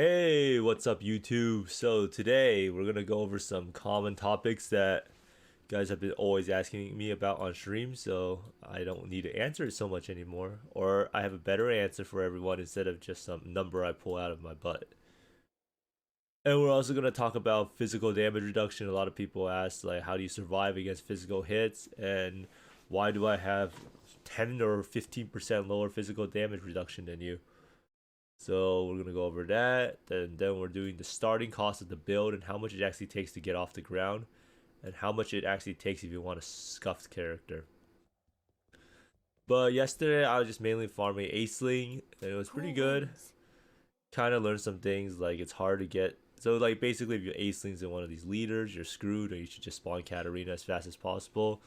Hey, what's up, YouTube? So today we're gonna go over some common topics that you guys have been always asking me about on stream, so I don't need to answer it so much anymore, or I have a better answer for everyone instead of just some number I pull out of my butt. And we're also gonna talk about physical damage reduction. A lot of people ask like, how do you survive against physical hits, and why do I have 10 or 15% lower physical damage reduction than you? So we're gonna go over that. Then we're doing the starting cost of the build and how much it actually takes to get off the ground, and how much it actually takes if you want a scuffed character. But yesterday I was just mainly farming Aceling and it was pretty good. Kind of learned some things like it's hard to get. So like basically if you're Acelings in one of these leaders, you're screwed, or you should just spawn Katarina as fast as possible.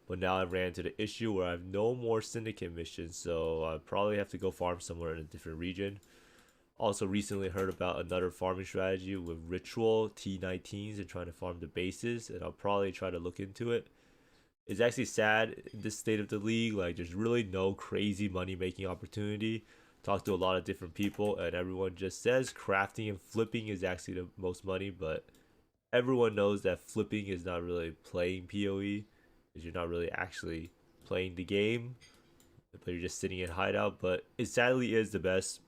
But now I ran into the issue where I have no more syndicate missions, so I probably have to go farm somewhere in a different region. Also recently heard about another farming strategy with ritual T19s and trying to farm the bases, and I'll probably try to look into it. It's actually sad in this state of the league, like there's really no crazy money making opportunity. Talk to a lot of different people and everyone just says crafting and flipping is actually the most money, but everyone knows that flipping is not really playing PoE, because you're not really actually playing the game, but you're just sitting in hideout. But it sadly is the best,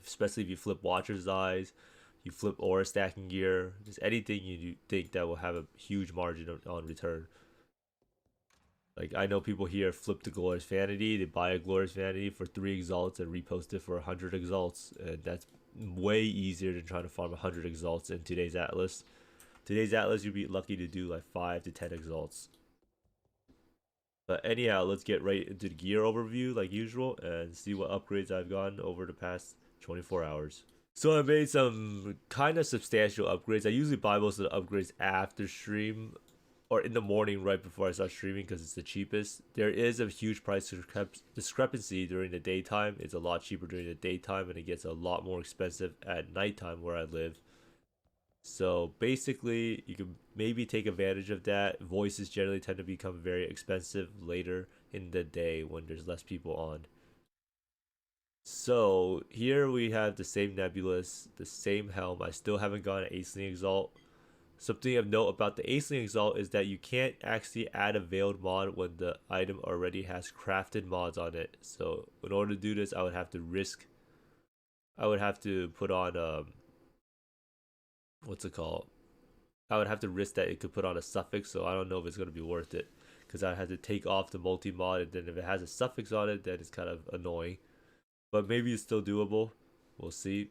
especially if you flip Watcher's Eyes, you flip aura stacking gear, just anything you think that will have a huge margin on return. Like I know people here flip the Glorious Vanity, they buy a Glorious Vanity for 3 exalts and repost it for 100 exalts, and that's way easier than trying to farm 100 exalts in today's Atlas. Today's Atlas, you'd be lucky to do like 5 to 10 exalts. But anyhow, let's get right into the gear overview like usual and see what upgrades I've gotten over the past 24 hours. So I made some kind of substantial upgrades. I usually buy most of the upgrades after stream or in the morning right before I start streaming because it's the cheapest. There is a huge price discrepancy during the daytime. It's a lot cheaper during the daytime and it gets a lot more expensive at nighttime where I live. So basically, you can maybe take advantage of that. Voices generally tend to become very expensive later in the day when there's less people on. So here we have the same Nebulous, the same helm. I still haven't gotten an Aceling Exalt. Something of note about the Aceling Exalt is that you can't actually add a veiled mod when the item already has crafted mods on it. So in order to do this, I would have to put on what's it called? I would have to risk that it could put on a suffix, so I don't know if it's gonna be worth it. Because I had to take off the multi mod, and then if it has a suffix on it, then it's kind of annoying. But maybe it's still doable. We'll see.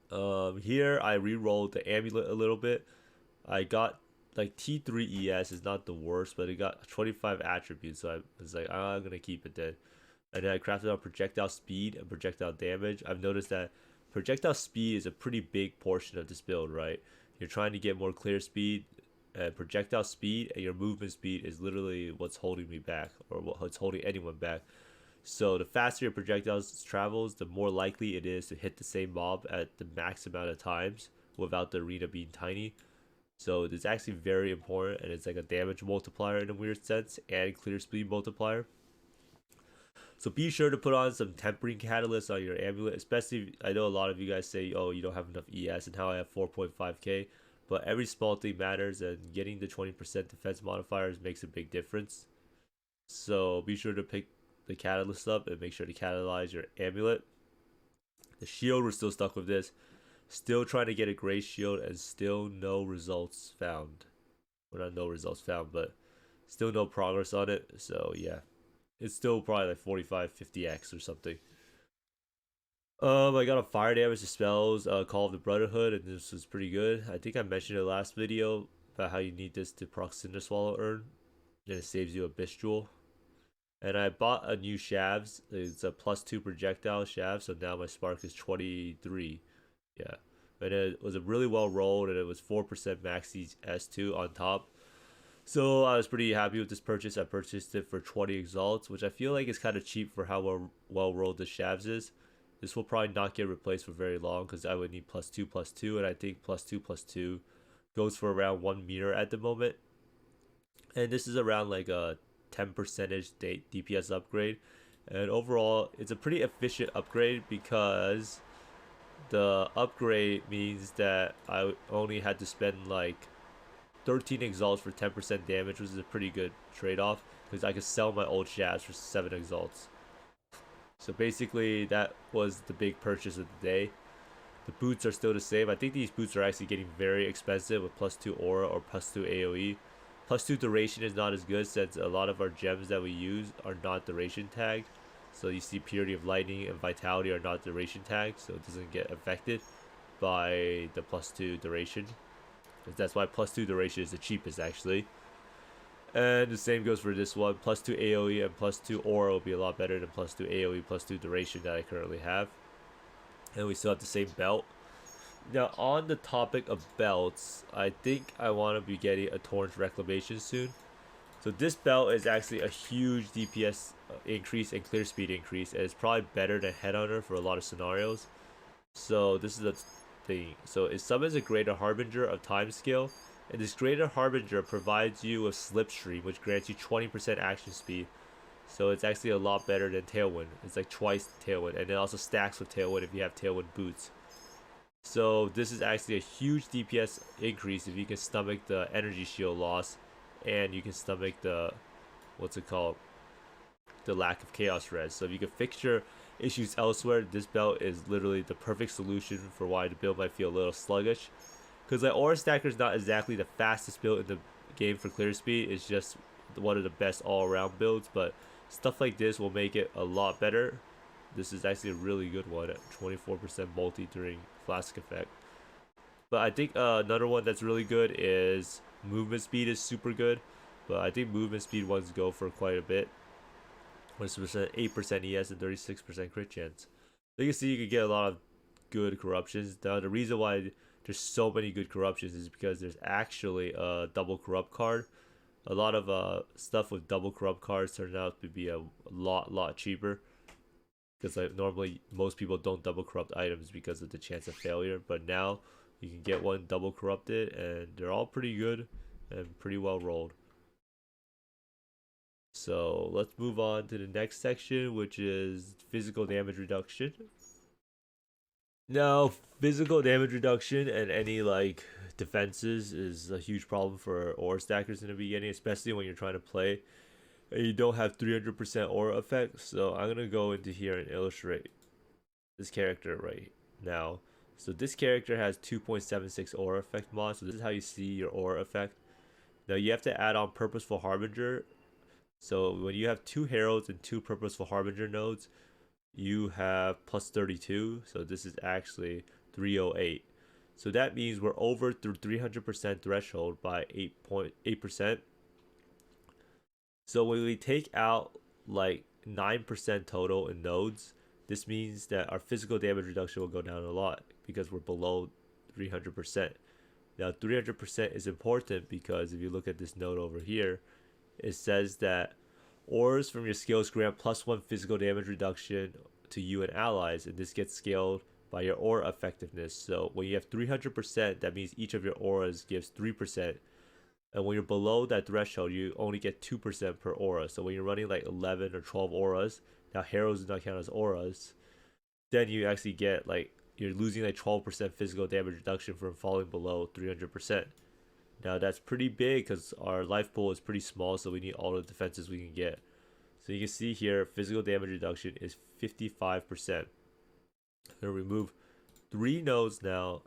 Here I re-rolled the amulet a little bit. I got like T3 ES is not the worst, but it got 25 attributes, so I was like, I'm gonna keep it then. And then I crafted out projectile speed and projectile damage. I've noticed that projectile speed is a pretty big portion of this build, right? You're trying to get more clear speed, and projectile speed and your movement speed is literally what's holding me back, or what's holding anyone back. So the faster your projectiles travels, the more likely it is to hit the same mob at the max amount of times without the arena being tiny. So it's actually very important, and it's like a damage multiplier in a weird sense, and clear speed multiplier. So be sure to put on some tempering catalyst on your amulet, especially I know a lot of you guys say, oh, you don't have enough ES, and how I have 4.5k, but every small thing matters, and getting the 20% defense modifiers makes a big difference. So be sure to pick the catalyst up and make sure to catalyze your amulet. The shield, we're still stuck with this. Still trying to get a gray shield and still no results found. Well, not no results found, but still no progress on it. So yeah, it's still probably like 45, 50x or something. I got a fire damage to spells, Call of the Brotherhood, and this was pretty good. I think I mentioned it last video about how you need this to proc Cinder Swallow Urn, and it saves you a Bistral. And I bought a new Shavs. It's a +2 projectile shaft, so now my spark is 23. Yeah. And it was a really well rolled, and it was 4% max S2 on top. So I was pretty happy with this purchase. I purchased it for 20 exalts, which I feel like is kind of cheap for how well rolled the Shavs is. This will probably not get replaced for very long because I would need +2/+2, and I think +2/+2 goes for around 1 meter at the moment. And this is around like a 10% DPS upgrade. And overall, it's a pretty efficient upgrade because the upgrade means that I only had to spend like 13 exalts for 10% damage, which is a pretty good trade-off because I could sell my old shafts for 7 exalts. So basically, that was the big purchase of the day. The boots are still the same. I think these boots are actually getting very expensive with +2 aura or +2 AoE. +2 duration is not as good since a lot of our gems that we use are not duration tagged. So you see Purity of Lightning and Vitality are not duration tagged, so it doesn't get affected by the +2 duration. That's why +2 duration is the cheapest actually. And the same goes for this one. +2 AoE and +2 aura will be a lot better than +2 AoE +2 duration that I currently have. And we still have the same belt. Now, on the topic of belts, I think I want to be getting a Torrent Reclamation soon. So this belt is actually a huge DPS increase and clear speed increase, and it's probably better than Headhunter for a lot of scenarios. So this is the thing. So it summons a Greater Harbinger of time skill, and this Greater Harbinger provides you with Slipstream, which grants you 20% action speed. So it's actually a lot better than Tailwind. It's like twice Tailwind, and it also stacks with Tailwind if you have Tailwind boots. So this is actually a huge DPS increase if you can stomach the energy shield loss, and you can stomach the, what's it called, the lack of chaos res. So if you can fix your issues elsewhere, this belt is literally the perfect solution for why the build might feel a little sluggish. Because like Aura Stacker is not exactly the fastest build in the game for clear speed. It's just one of the best all-around builds, but stuff like this will make it a lot better. This is actually a really good one at 24% multi during Flask effect. But I think another one that's really good is movement speed is super good. But I think movement speed ones go for quite a bit. 8% ES and 36% crit chance. So you can see you can get a lot of good corruptions. Now the reason why there's so many good corruptions is because there's actually a double corrupt card. A lot of stuff with double corrupt cards turn out to be a lot cheaper. Because like normally most people don't double corrupt items because of the chance of failure, but now you can get one double corrupted and they're all pretty good and pretty well rolled. So let's move on to the next section, which is physical damage reduction. Now, physical damage reduction and any like defenses is a huge problem for aura stackers in the beginning, especially when you're trying to play and you don't have 300% aura effect. So I'm gonna go into here and illustrate this character right now. So this character has 2.76 aura effect mod. So this is how you see your aura effect. Now you have to add on Purposeful Harbinger. So when you have 2 heralds and 2 Purposeful Harbinger nodes, you have plus 32. So this is actually 308. So that means we're over the 300% threshold by 8.8%. So when we take out like 9% total in nodes, this means that our physical damage reduction will go down a lot because we're below 300%. Now 300% is important because if you look at this node over here, it says that auras from your skills grant +1 physical damage reduction to you and allies, and this gets scaled by your aura effectiveness. So when you have 300%, that means each of your auras gives 3%. And when you're below that threshold, you only get 2% per aura. So when you're running like 11 or 12 auras, now heralds do not count as auras, then you actually get like, you're losing like 12% physical damage reduction from falling below 300%. Now that's pretty big because our life pool is pretty small, so we need all the defenses we can get. So you can see here, physical damage reduction is 55%. I'm going to remove 3 nodes now,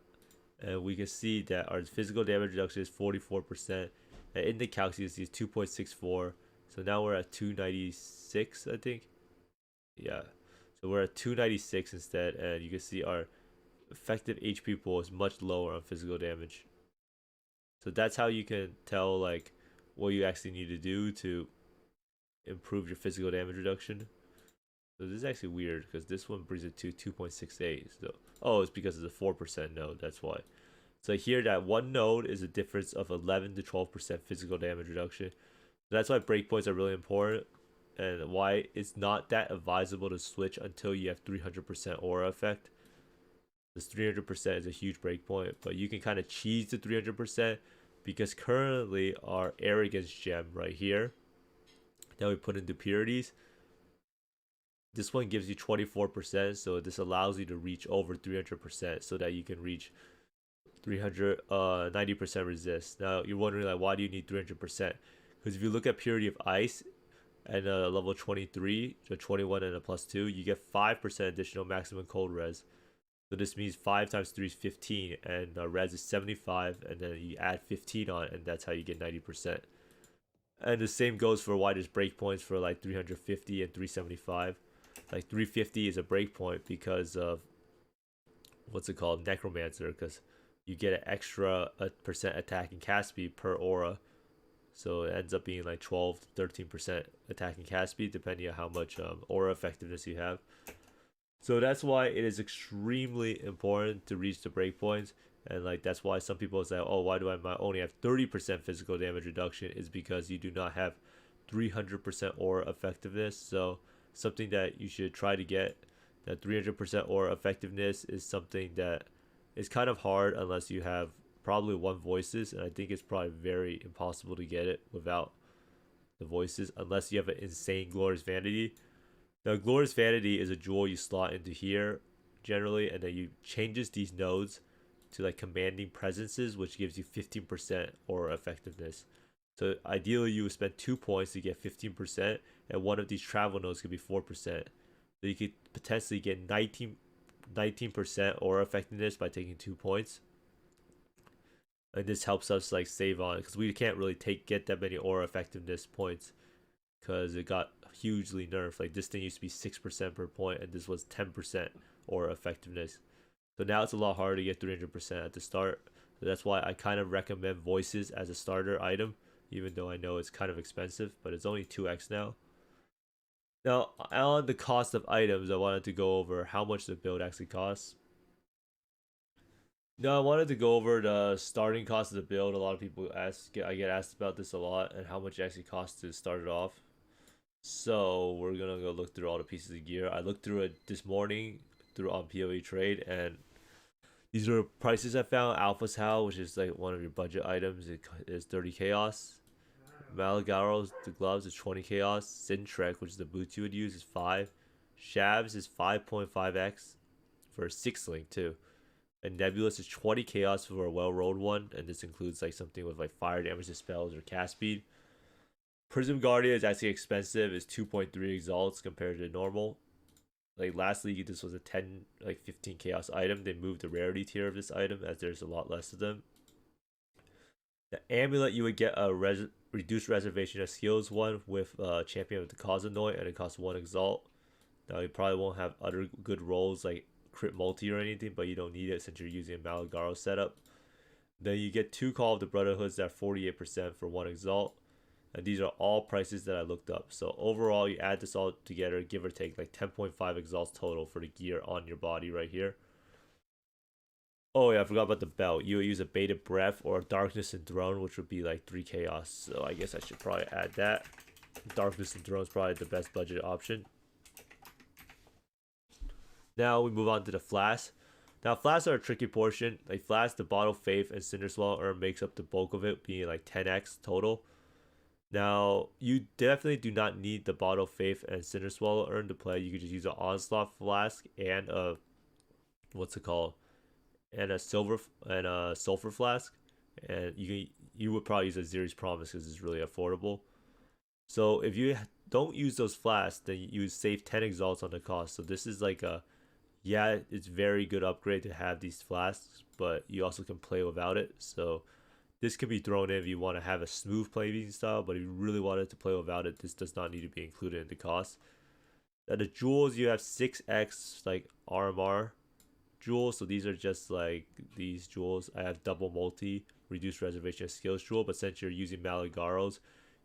and we can see that our physical damage reduction is 44%. And in the calcs, you see it's 2.64. So now we're at 296, I think. Yeah. So we're at 296 instead, and you can see our effective HP pool is much lower on physical damage. So that's how you can tell like what you actually need to do to improve your physical damage reduction. So this is actually weird because this one brings it to 2.68. So it's because of the 4% node. That's why. So here, that one node is a difference of 11 to 12% physical damage reduction. So that's why breakpoints are really important, and why it's not that advisable to switch until you have 300% aura effect. This 300% is a huge breakpoint, but you can kind of cheese the 300% because currently our arrogance gem right here that we put into purities, This one gives you 24%, so this allows you to reach over 300% so that you can reach 90% resist. Now you're wondering like why do you need 300%? Because if you look at purity of ice and level 23 to 21 and a +2, you get 5% additional maximum cold res. So this means 5 times 3 is 15, and res is 75, and then you add 15 on, and that's how you get 90%. And the same goes for why there's breakpoints for like 350 and 375. Like 350 is a breakpoint because of what's it called, necromancer, because you get an extra percent attack and cast speed per aura. So it ends up being like 12 to 13% attack and cast speed depending on how much aura effectiveness you have. So that's why it is extremely important to reach the breakpoints. And like that's why some people say, oh, why do I only have 30% physical damage reduction? Is because you do not have 300% aura effectiveness. So something that you should try to get, that 300% aura effectiveness, is something that is kind of hard unless you have probably one voices, and I think it's probably very impossible to get it without the voices unless you have an insane glorious vanity. Now glorious vanity is a jewel you slot into here generally, and then you changes these nodes to like commanding presences, which gives you 15% aura effectiveness. So ideally you would spend 2 points to get 15%, and one of these travel nodes could be 4%. So you could potentially get 19% aura effectiveness by taking 2 points. And this helps us like save on, because we can't really get that many aura effectiveness points because it got hugely nerfed. Like this thing used to be 6% per point, and this was 10% aura effectiveness. So now it's a lot harder to get 300% at the start. So that's why I kind of recommend voices as a starter item, even though I know it's kind of expensive, but it's only 2x now. Now on the cost of items, I wanted to go over how much the build actually costs. No, I wanted to go over the starting cost of the build. A lot of people I get asked about this a lot, and how much it actually costs to start it off. So we're gonna go look through all the pieces of gear. I looked through it this morning on PoE trade, and these are prices I found. Alpha's Howl, which is like one of your budget items, it is 30 chaos. Malagaros, the gloves, is 20 chaos. Sintrek, which is the boots you would use, is 5. Shabs is 5.5x for a 6 link too. And Nebulous is 20 chaos for a well-rolled one, and this includes like something with like fire damage to spells or cast speed. Prism Guardian is actually expensive, is 2.3 exalts compared to normal. Like last league, this was a 10 like 15 chaos item. They moved the rarity tier of this item as there's a lot less of them. The amulet, you would get a reduced reservation of skills one with champion of the Cosmonoid, and it costs 1 exalt. Now you probably won't have other good rolls like crit multi or anything, but you don't need it since you're using a Malagaro setup. Then you get 2 Call of the Brotherhoods that are 48% for 1 exalt. And these are all prices that I looked up. So overall, you add this all together, give or take like 10.5 exalts total for the gear on your body right here. Oh yeah, I forgot about the belt. You would use a Baited Breath or a Darkness Enthroned, which would be like 3 chaos. So I guess I should probably add that. Darkness Enthroned is probably the best budget option. Now we move on to the flasks. Now flasks are a tricky portion. Like flasks, the Bottle Faith and Cinder Swallow makes up the bulk of it, being like 10x total. Now you definitely do not need the Bottle Faith and Cinder Swallow urn to play. You could just use an Onslaught flask and a what's it called, and a sulfur flask, and you would probably use a Zeri's Promise because it's really affordable. So if you don't use those flasks, then you save 10 exalts on the cost. So this is like a, yeah, it's very good upgrade to have these flasks, but you also can play without it. So this can be thrown in if you want to have a smooth playing style, but if you really wanted to play without it, this does not need to be included in the cost. Now the jewels, you have 6x like RMR jewels, so these are just like these jewels. I have double multi, reduced reservation of skills jewel, but since you're using Malagaros,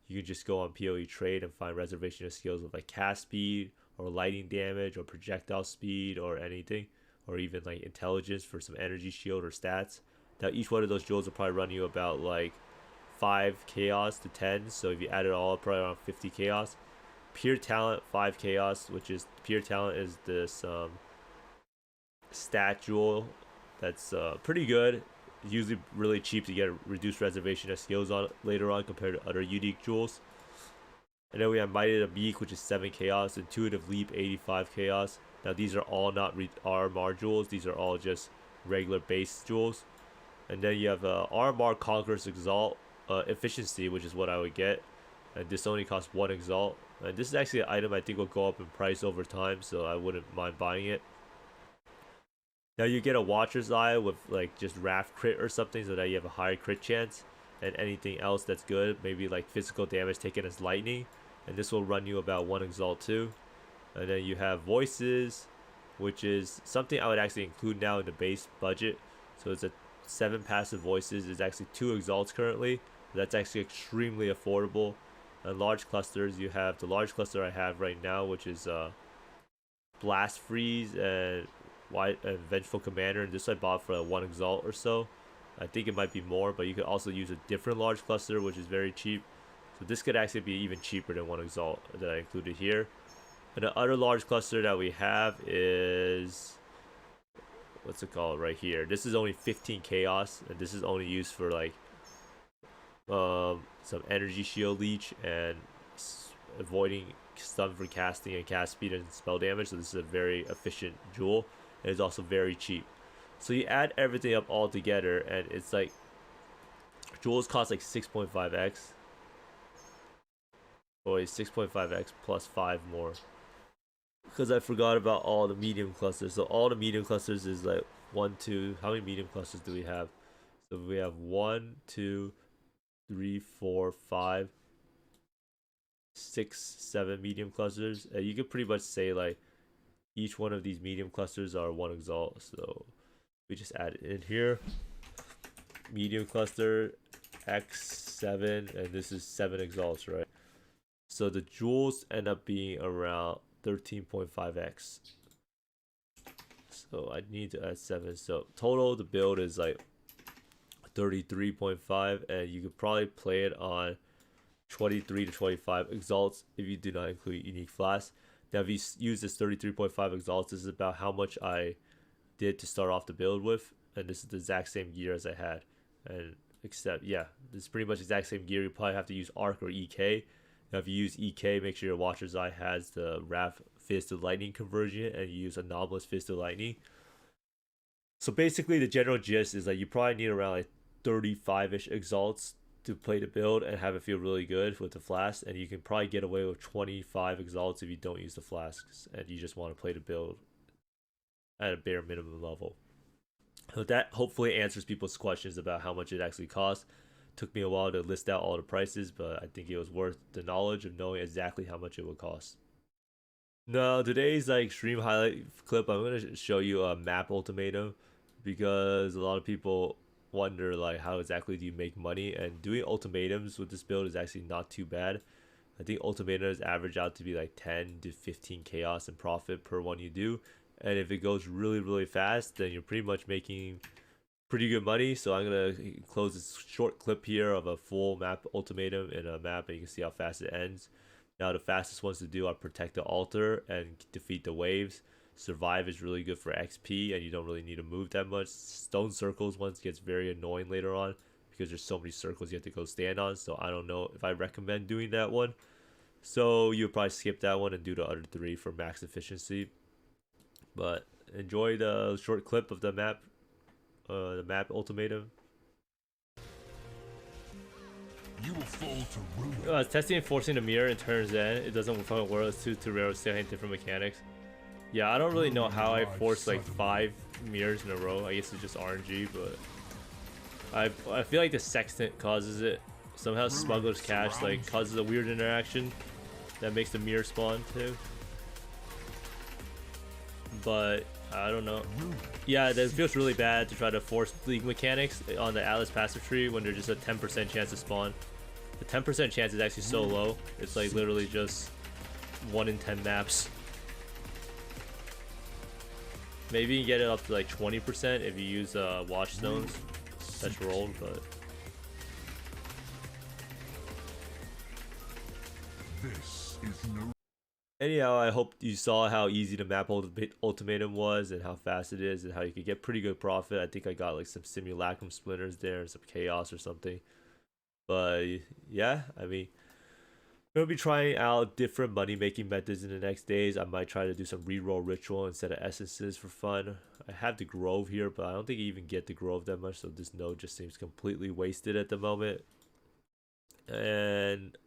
you can just go on PoE trade and find reservation of skills with like cast speed or lighting damage or projectile speed or anything, or even like intelligence for some energy shield or stats. Now each one of those jewels will probably run you about like 5 chaos to 10, so if you add it all up, probably around 50 chaos. Pure talent 5 chaos, which is pure talent is this stat jewel that's pretty good. It's usually really cheap to get a reduced reservation of skills on later on compared to other unique jewels. And then we have Mighty the Meek, which is 7 chaos. Intuitive Leap, 85 chaos. Now these are all not RMR jewels. These are all just regular base jewels. And then you have RMR Conqueror's Exalt Efficiency, which is what I would get. And this only costs 1 Exalt. And this is actually an item I think will go up in price over time, so I wouldn't mind buying it. Now you get a Watcher's Eye with like just Wrath crit or something, so that you have a higher crit chance. And anything else that's good, maybe like physical damage taken as lightning. And this will run you about 1 Exalt too. And then you have Voices, which is something I would actually include now in the base budget. So it's a 7 passive Voices. It's actually 2 Exalts currently. That's actually extremely affordable. And large clusters, you have the large cluster I have right now, which is Blast Freeze and Vengeful Commander. And this I bought for 1 Exalt or so. I think it might be more, but you could also use a different large cluster, which is very cheap. So this could actually be even cheaper than 1 Exalt that I included here. And the other large cluster that we have is, what's it called right here? This is only 15 chaos, and this is only used for like some energy shield leech and avoiding stun for casting and cast speed and spell damage. So this is a very efficient jewel. It is also very cheap. So you add everything up all together, and it's like jewels cost like 6.5x. Or 6.5x plus 5 more. Because I forgot about all the medium clusters. So all the medium clusters is like 1, 2. How many medium clusters do we have? So we have 1, 2, 3, 4, 5, 6, 7 medium clusters. And you could pretty much say like each one of these medium clusters are 1 Exalt. So we just add it in here. Medium cluster X7, and this is 7 Exalts, right? So the jewels end up being around 13.5x. So I need to add 7. So total the build is like 33.5, and you could probably play it on 23 to 25 Exalts if you do not include unique flask. Now if you use this 33.5 Exalts, this is about how much I did to start off the build with, and this is the exact same gear as I had. And except, yeah, this is pretty much the exact same gear. You probably have to use Arc or EK. Now if you use EK, make sure your Watcher's Eye has the Wrath Fist to Lightning conversion, and you use Anomalous Fist to Lightning. So basically the general gist is like you probably need around like 35-ish Exalts to play the build and have it feel really good with the flasks, and you can probably get away with 25 Exalts if you don't use the flasks and you just want to play the build at a bare minimum level. So that hopefully answers people's questions about how much it actually costs. Took me a while to list out all the prices, but I think it was worth the knowledge of knowing exactly how much it would cost. Now today's like stream highlight clip, I'm gonna show you a map ultimatum, because a lot of people wonder like how exactly do you make money, and doing ultimatums with this build is actually not too bad. I think ultimatums average out to be like 10 to 15 chaos in profit per one you do, and if it goes really fast, then you're pretty much making pretty good money. So I'm gonna close this short clip here of a full map ultimatum in a map, and you can see how fast it ends. Now the fastest ones to do are Protect the Altar and Defeat the Waves. Survive is really good for XP, and you don't really need to move that much. Stone Circles once gets very annoying later on because there's so many circles you have to go stand on, so I don't know if I recommend doing that one. So you'll probably skip that one and do the other 3 for max efficiency. But enjoy the short clip of the map ultimatum. You will fall to ruin. It's testing and forcing the mirror and turns in. It doesn't fucking work. It's too rare to say different mechanics. Yeah, I don't really know how I forced like 5 mirrors in a row. I guess it's just RNG, but I feel like the sextant causes it. Somehow Smuggler's Cache like causes a weird interaction that makes the mirror spawn too. But I don't know. Yeah, that feels really bad to try to force league mechanics on the Atlas passive tree when there's just a 10% chance to spawn. The 10% chance is actually so low. It's like literally just 1 in 10 maps. Maybe you can get it up to like 20% if you use Watchstones that's rolled, but This is no. anyhow, I hope you saw how easy the map ultimatum was and how fast it is and how you could get pretty good profit. I think I got like some simulacrum splinters there and some chaos or something. But yeah, I mean, Gonna be trying out different money making methods in the next days. I might try to do some reroll ritual instead of essences for fun. I have the grove here, but I don't think you even get the grove that much, so this node just seems completely wasted at the moment. And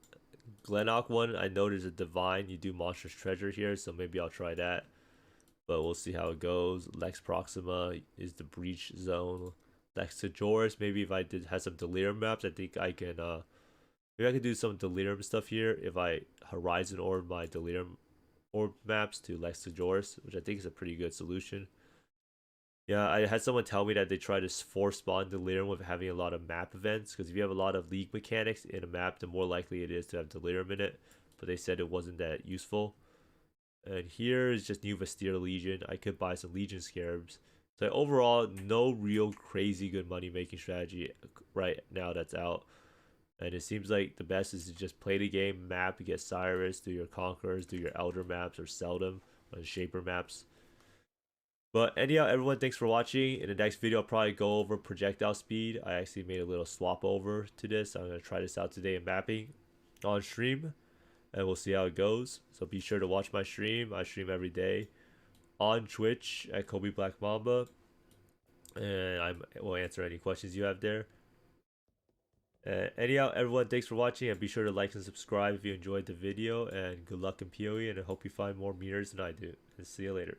Glenok one, I know there's a divine. You do monstrous treasure here, so maybe I'll try that. But we'll see how it goes. Lex Proxima is the breach zone. Lex Joris, maybe if I did have some delirium maps, I think I can maybe I could do some delirium stuff here if I horizon orb my delirium orb maps to Lex Joris, which I think is a pretty good solution. Yeah, I had someone tell me that they try to force spawn delirium with having a lot of map events, because if you have a lot of league mechanics in a map, the more likely it is to have delirium in it. But they said it wasn't that useful. And here is just new Vestir Legion. I could buy some Legion Scarabs. So overall, no real crazy good money making strategy right now that's out. And it seems like the best is to just play the game, map, get Cyrus, do your Conquerors, do your Elder maps, or sell them on Shaper maps. But anyhow, everyone, thanks for watching. In the next video, I'll probably go over projectile speed. I actually made a little swap over to this. I'm going to try this out today in mapping on stream. And we'll see how it goes. So be sure to watch my stream. I stream every day on Twitch at Kobe Black Mamba. And I will answer any questions you have there. Anyhow, everyone, thanks for watching. And be sure to like and subscribe if you enjoyed the video. And good luck in PoE. And I hope you find more meters than I do. And see you later.